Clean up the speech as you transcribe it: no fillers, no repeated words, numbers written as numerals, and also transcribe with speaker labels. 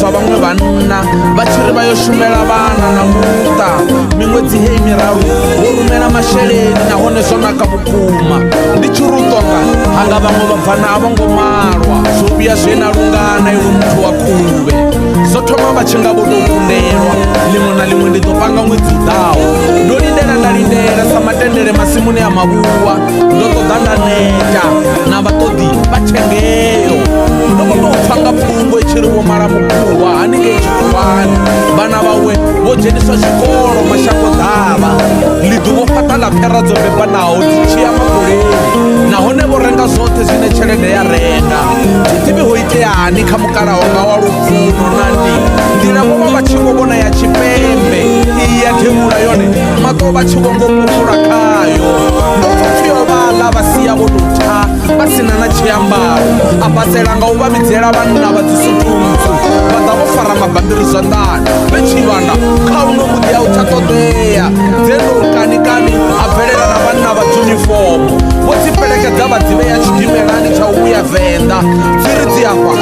Speaker 1: zwa vhaṅwe vhanna vha tshi ri vha yo shumela vhana na muṱa miṅwedzi heyi miraru wo rumela masheleni nahone zwo naka vhukuma ndi tshi ruṱonga hanga vhaṅwe vhabvana a vho ngo malwa zwo vhuya zwe na lungana iwe muthu wa khuvhe zwo thoma vha tshi nga vho tou kundelwa ḽiṅwe na ḽiṅwe ndi ḓo panga ṅwedzi ḓaho ndo lindela nda lindela sa matendele masimuni ya mavhuwa ndo ṱoḓa nda neta na vhaṱoḓi vha thengeyo ndo vho tou pfa nga pfhungo i tshi ri vho mala mukhuwa haningei tshikhuwani vhana vhawe vho dzheniswa zwikolo mashango ḓavha ḽi ḓuvho fhaṱa ḽa phera dzo bebanaho dzi tshi ya magoleni nahone vho renga zwoṱhe zwine tshelede ya renga thiḓivhi ho iteani kha mukalaho nga wa lubvuno nandi nḓila vho vha vha tshi vho vhona ya tshipembe iyi ya themula yone maṱo vha tshi vho ngo kukula khayo ndo pfa pfi yo vhaḽa vha sia vho tou tha vha sina na tshiambaro a basela nga u vha vhidzela vhanna vha dzisutumfu vha ḓa vho fara mabambiri zwanḓani vhe tshivhanda kha uno muḓi a u tsha ṱoḓea dzendo kanikani a bvelela na vhanna vha dzunifomo vho dzi fhelekedza vha dzi vhea tshidimelani tsha u vhuya venḓa dziri dzi afha